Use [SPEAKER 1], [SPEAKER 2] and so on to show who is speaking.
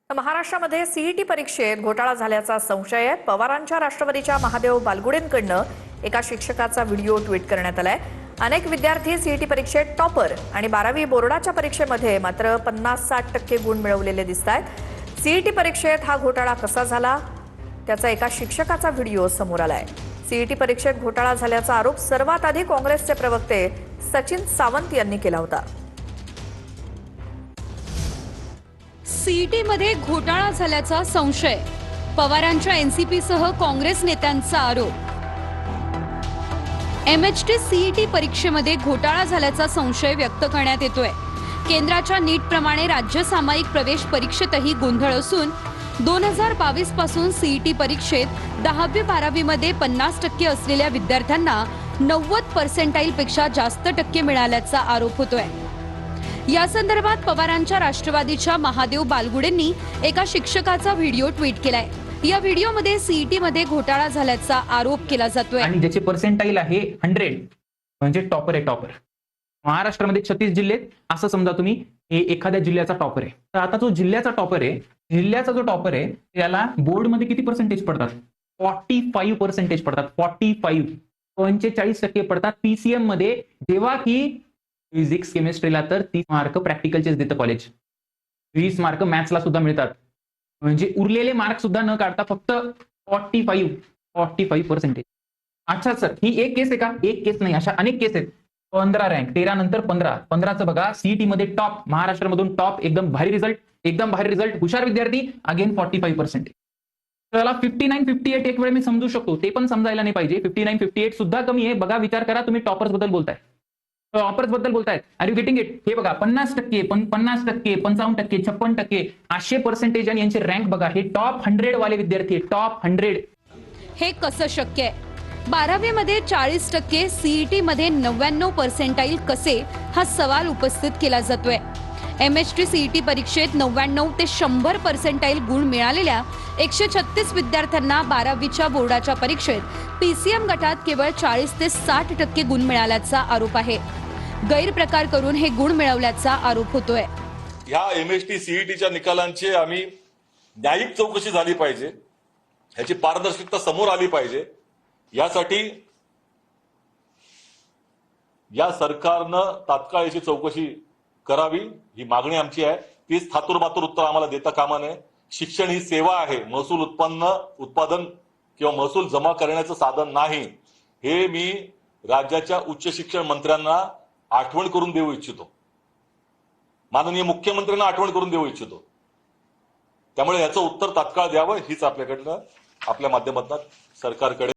[SPEAKER 1] महाराष्ट्रामध्ये सीईटी परीक्षेत घोटाळा झाल्याचा संशय आहे। पवारांच्या राष्ट्रवादीच्या महादेव बालगुडेंकडनं एका शिक्षकाचा व्हिडिओ ट्विट करण्यात आलाय। अनेक विद्यार्थी सीईटी परीक्षेत टॉपर आणि 12वी बोर्डाच्या परीक्षेमध्ये मात्र 50-60% गुण मिळवलेले दिसतात। सीईटी परीक्षेत हा घोटाळा कसा झाला त्याचा एका शिक्षकाचा व्हिडिओ समोर आलाय। सीईटी परीक्षेत घोटाळा झाल्याचा आरोप सर्वात आधी काँग्रेसचे प्रवक्ते सचिन सावंत यांनी केला होता।
[SPEAKER 2] सीईटी मध्ये घोटाळा झाल्याचा संशय, पवारांच्या एनसीपी सह काँग्रेस नेत्यांचा आरोप। एमएचटी सीईटी परीक्षेमध्ये घोटाळा झाल्याचा संशय व्यक्त करण्यात येतोय। केंद्राच्या नीट प्रमाणे राज्य सामायिक प्रवेश परीक्षेतही गोंधळ असून 2022 पासून सीईटी परीक्षेत 10वी-12वी मध्ये 50% असलेल्या विद्यार्थ्यांना 90% पेक्षा जास्त टक्के मिळाल्याचा आरोप होतोय। या संदर्भात पवारांच्या राष्ट्रवादीच्या महादेव बालगुडेंनी एका शिक्षकाचा व्हिडिओ ट्विट केलाय। या व्हिडिओमध्ये सीईटी मध्ये घोटाळा झाल्याचा आरोप केला जातोय
[SPEAKER 3] आणि ज्याचे पर्सेंटाईल आहे 100 म्हणजे टॉपर आहे। टॉपर महाराष्ट्रामध्ये 36 जिल्हे असं समजा तुम्ही, हे एखाद्या जिल्ह्याचा टॉपर आहे। तर आता जो जिल्ह्याचा टॉपर आहे, जिल्ह्याचा जो टॉपर आहे त्याला बोर्ड मध्ये किती पर्सेंटेज पडतात? 45% पडतात। 45% पडतात पीसीएम मध्ये, जेव्हा की फिजिक्स केमिस्ट्रीला तर 30 मार्क प्रॅक्टिकलचेच देतं कॉलेज, 20 मार्क मॅथ्सला सुद्धा मिळतात। म्हणजे उरलेले मार्क सुद्धा न काढता फक्त 45%। अच्छा सर, ही एक केस आहे का? एक केस नाही, अशा अनेक केस आहेत। 15 रँक, 13 नंतर 15चं बघा, सीईटी मध्ये टॉप, महाराष्ट्रामधून टॉप, एकदम भारी रिझल्ट, हुशार विद्यार्थी, अगेन 45%। त्याला 59-58 एक वेळ मी समजू शकतो, ते पण समजायला नाही पाहिजे। 59-58 सुद्धा कमी आहे। बघा, विचार करा, तुम्ही टॉपर्स बद्दल बोलताय, टॉपर्स बद्दल बोलतायत, आर यू गेटिंग इट? हे बघा, 50%, 55%, 55%, 56%, असे पर्सेंटेज आणि यांचे रँक बघा। हे टॉप 100 वाले विद्यार्थी, टॉप 100।
[SPEAKER 2] हे कसं शक्य आहे? 12वी मध्ये 40%, सीईटी मध्ये 99% कसे, हा सवाल उपस्थित केला जातोय। एमएचटी सीईटी परीक्षेत 99 ते 100% गुण मिळालेल्या 136 विद्यार्थ्यांना 12वीच्या बोर्डाच्या परीक्षेत पीसीएम गटात केवळ 40 ते 60% गुण मिळाल्याचा आरोप आहे। गैरप्रकार करून हे गुण मिळवल्याचा आरोप होतोय।
[SPEAKER 4] ह्या एमएचटी सीईटीच्या निकालांची आम्ही न्यायिक चौकशी झाली पाहिजे, ह्याची पारदर्शकता समोर आली पाहिजे। यासाठी या सरकारनं तात्काळ याची चौकशी करावी, ही मागणी आमची आहे। तीच थातुरमातुर उत्तर आम्हाला देता कामा नये। शिक्षण ही सेवा आहे, महसूल उत्पादन किंवा महसूल जमा करण्याचं साधन नाही, हे मी राज्याच्या उच्च शिक्षण मंत्र्यांना आठवण करून देऊ इच्छितो, माननीय मुख्यमंत्र्यांना आठवण करून देऊ इच्छितो। त्यामुळे याचं उत्तर तात्काळ द्यावं, हीच आपल्याकडनं, आपल्या माध्यमातून सरकारकडे